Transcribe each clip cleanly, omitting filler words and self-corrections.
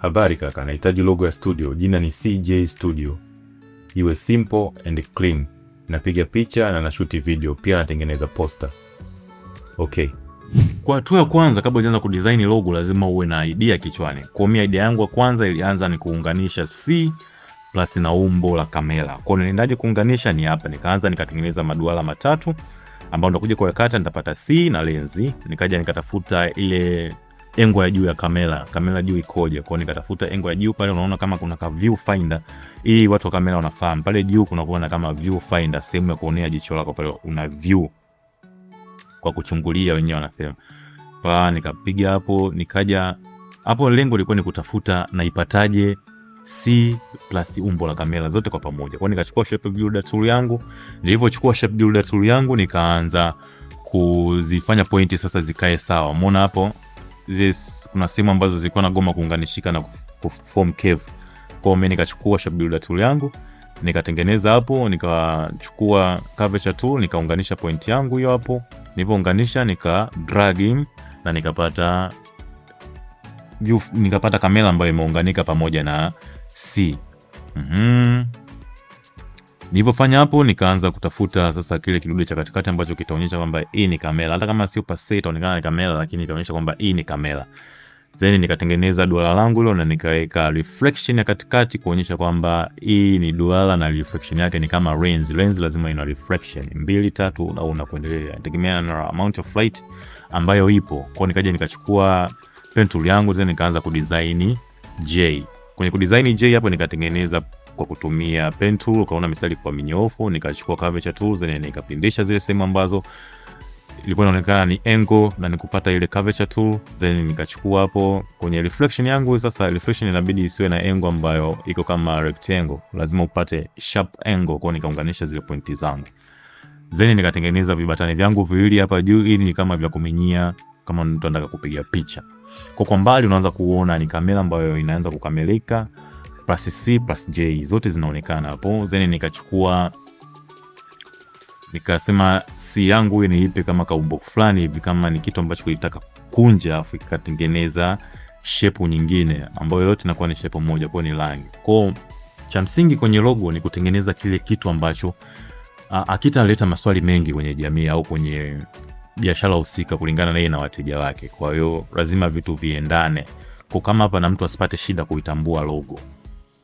Habari kaka, nahitaji logo ya studio. Jina ni CJ Studio. Iwe simple and clean. Napiga picha na nashuti video, pia natengeneza poster. Okay. Kwa hatua ya kwanza, kabla hujaanza kudesign logo, lazima uwe na idea kichwani. Kwa mimi idea yangu ya kwanza ilianza ni kuunganisha C plus na umbo la kamera. Kwa niliendaje kuunganisha ni hapa. Nikaanza nikatengeneza maduara matatu ambao nitakuja kuyakata, nitapata C na lenzi. Nikaja nikatafuta ile engo ya juu ya kamera juu ikoje. Kwa nikatafuta engo ya juu pale, unaona kama kuna ka view finder, ili watu wa kamera wanafahamu pale juu kuna kuona kama view finder, sehemu ya kuonea jicho lako pale una view kwa kuchungulia wenyewe wanasema. Pa nikapiga hapo, nikaja hapo, lengo lilikuwa ni kutafuta naipataje C plus umbo la kamera zote kwa pamoja. Kwa nikachukua shape builder tool yangu. Nilipochukua shape builder tool yangu nikaanza kuzifanya pointi sasa zikae sawa. Umeona hapo kuna sehemu ambazo zilikuwa na goma kuunganishika na kuform curve. Kwa mimi nikachukua shape builder tool yangu nikatengeneza hapo, nikachukua curvature tool nikaunganisha point yangu hiyo hapo. Nilipounganisha nika drag in na nikapata view, nikapata kamera ambayo imeunganika pamoja na C. Nilipofanya hapo nikaanza kutafuta sasa kile kidude cha katikati ambacho kitaonyesha kwamba hii ni kamera. Hata kama sio pase itaonekana ni kamera, lakini itaonyesha kwamba hii ni kamera. Then nikatengeneza duara langu hilo na nikaweka reflection ya katikati kuonyesha kwamba hii ni duara na reflection yake ni kama lens. Lens lazima ina reflection 2, 3 au unakuendelea, tegemea na amount of light ambayo ipo. Kwa nikaja nikachukua pen tool yangu then nikaanza kudesign J. Kwenye kudesign J hapo nikatengeneza kwa kutumia pen tool, ukaona mistari kwa minyofu. Nikachukua curvature tools na nikapindisha zile sehemu ambazo ilikuwa inaonekana ni angle na nikupata ile curvature tool. Then nikachukua hapo kwenye reflection yangu. Sasa reflection inabidi isiwe na angle ambayo iko kama rectangle, lazima upate sharp angle. Kwa nikaunganisha zile pointi zangu, then nikatengeneza vibatani vyangu viwili hapa juu, ili ni kama vya kuminyia kama mtu anataka kupiga picha. Kwa mbali unaanza kuona ni kamera ambayo inaanza kukamilika, plus C plus J zote zinaonekana hapo. Then nikachukua nikasema C yangu hii niipe kama kaumbo fulani hivi, kama ni kitu ambacho kilitaka kunja, afu ikatengeneza shape nyingine ambayo yote inakuwa ni shape moja, kwa ni rangi. Kwa cha msingi kwenye logo ni kutengeneza kile kitu ambacho akitaleta maswali mengi kwenye jamii au kwenye biashara husika kulingana na yeye na wateja wake. Kwa hiyo lazima vitu viendane. Kwa kama hapa na mtu asipate shida kuitambua logo.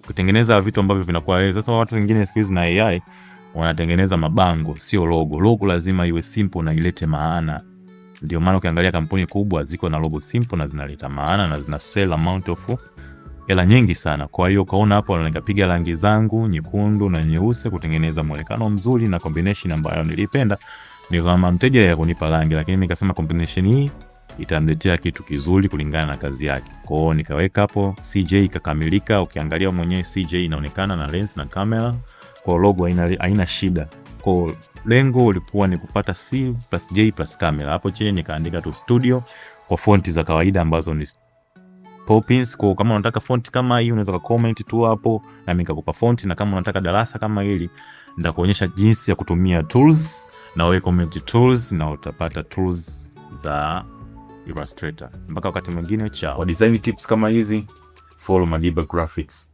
Ukitengeneza vitu ambavyo vinakuwa sasa, watu wengine siku hizi na AI wanatengeneza mabango, sio logo. Logo lazima iwe simple na ilete maana. Ndio maana ukiangalia kampuni kubwa ziko na logo simple na zinaleta maana na zina sell amount of hela nyingi sana. Kwa hiyo kaona hapo nikapiga rangi zangu nyekundu na nyeusi kutengeneza muonekano mzuri na combination ambayo nilipenda. Ni kama mteja ya kunipa rangi, lakini mimi nikasema combination hii itamletea kitu kizuri kulingana na kazi yake. Kwa hiyo nikaweka hapo CJ ikakamilika. Ukiangalia mwenyewe CJ inaonekana na lens na camera. Kwa logo haina shida. Kwa lengo ulikuwa ni kupata C plus J plus camera. Hapo chini nikaandika tu studio kwa fonti za kawaida ambazo ni Poppins. Kwa kama unataka fonti kama hii unaweza comment tu hapo na mimi nikakupa fonti, na kama unataka darasa kama hili nitakuonyesha jinsi ya kutumia tools, na wewe comment tools na utapata tools za Illustrator. Mpaka wakati mwingine, chao. Kwa design tips kama hizi, follow Madiba Graphics.